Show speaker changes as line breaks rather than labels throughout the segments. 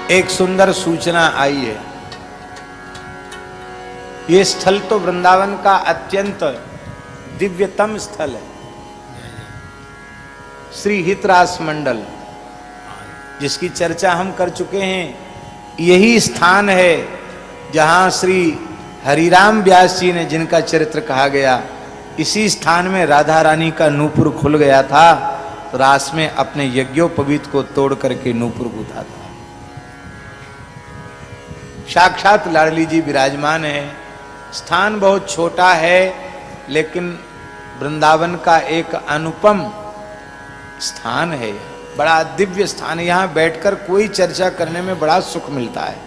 एक सुंदर सूचना आई है। ये स्थल तो वृंदावन का अत्यंत दिव्यतम स्थल है, श्री हितरास मंडल, जिसकी चर्चा हम कर चुके हैं। यही स्थान है जहां श्री हरिराम व्यास जी ने, जिनका चरित्र कहा गया, इसी स्थान में राधा रानी का नूपुर खुल गया था, तो रास में अपने यज्ञोपवीत को तोड़ करके नूपुर गूंथा था। साक्षात लाडली जी विराजमान है। स्थान बहुत छोटा है, लेकिन वृंदावन का एक अनुपम स्थान है, बड़ा दिव्य स्थान है। यहाँ बैठकर कोई चर्चा करने में बड़ा सुख मिलता है।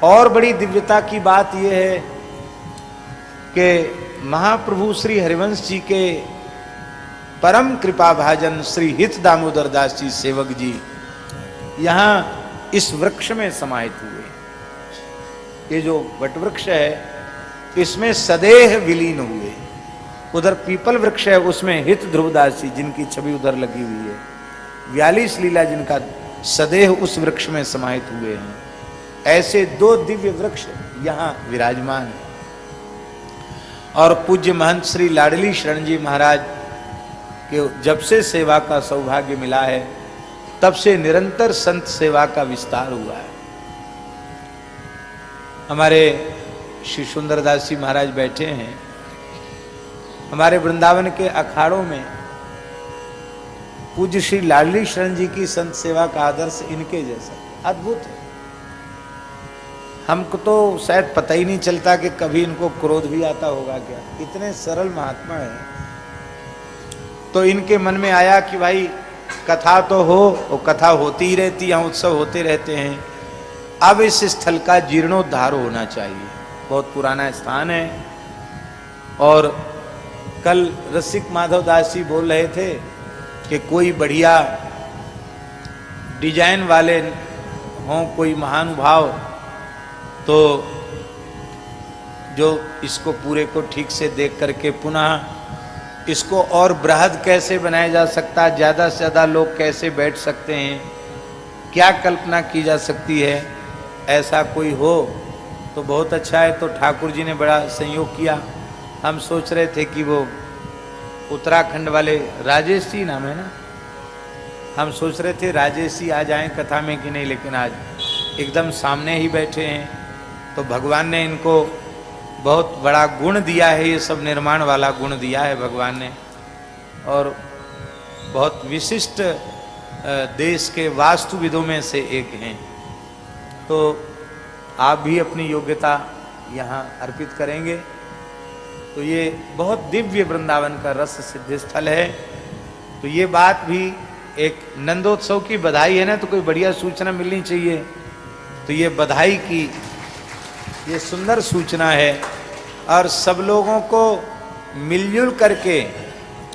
और बड़ी दिव्यता की बात यह है कि महाप्रभु श्री हरिवंश जी के परम कृपा भाजन श्री हित दामोदर दास जी सेवक जी यहाँ इस वृक्ष में समाहित हुए। ये जो वटवृक्ष है, इसमें सदेह विलीन हुए। उधर पीपल वृक्ष है, उसमें हित ध्रुवदास जी, जिनकी छवि उधर लगी हुई है, 42 लीला जिनका, सदेह उस वृक्ष में समाहित हुए हैं। ऐसे दो दिव्य वृक्ष यहाँ विराजमान है। और पूज्य महंत श्री लाडली शरण जी महाराज के जब से सेवा का सौभाग्य मिला है, तब से निरंतर संत सेवा का विस्तार हुआ है। हमारे श्री सुंदरदास जी महाराज बैठे हैं। हमारे वृंदावन के अखाड़ों में पूज्य श्री लाडली शरण जी की संत सेवा का आदर्श इनके जैसा अद्भुत है। हमको तो शायद पता ही नहीं चलता कि कभी इनको क्रोध भी आता होगा क्या, इतने सरल महात्मा है। तो इनके मन में आया कि भाई कथा तो हो, वो कथा होती ही रहती, यहाँ उत्सव होते रहते हैं, अब इस स्थल का जीर्णोद्धार होना चाहिए। बहुत पुराना स्थान है। और कल रसिक माधव दास जी बोल रहे थे कि कोई बढ़िया डिजाइन वाले हों, कोई महानुभाव, तो जो इसको पूरे को ठीक से देख करके पुनः इसको और बृहद कैसे बनाया जा सकता है, ज़्यादा से ज़्यादा लोग कैसे बैठ सकते हैं, क्या कल्पना की जा सकती है, ऐसा कोई हो तो बहुत अच्छा है। तो ठाकुर जी ने बड़ा सहयोग किया। हम सोच रहे थे कि वो उत्तराखंड वाले राजेश जी नाम है ना, हम सोच रहे थे राजेश जी आ जाएं कथा में कि नहीं, लेकिन आज एकदम सामने ही बैठे हैं। तो भगवान ने इनको बहुत बड़ा गुण दिया है, ये सब निर्माण वाला गुण दिया है भगवान ने। और बहुत विशिष्ट देश के वास्तुविदों में से एक हैं। तो आप भी अपनी योग्यता यहाँ अर्पित करेंगे। तो ये बहुत दिव्य वृंदावन का रस सिद्ध स्थल है। तो ये बात भी एक नंदोत्सव की बधाई है ना, तो कोई बढ़िया सूचना मिलनी चाहिए। तो ये बधाई की ये सुंदर सूचना है, और सब लोगों को मिलजुल करके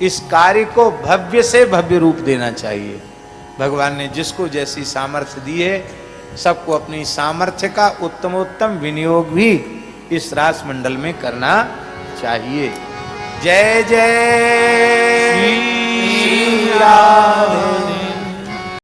इस कार्य को भव्य से भव्य रूप देना चाहिए। भगवान ने जिसको जैसी सामर्थ्य दी है, सबको अपनी सामर्थ्य का उत्तमोत्तम विनियोग भी इस रास मंडल में करना चाहिए। जय जय श्री राधे।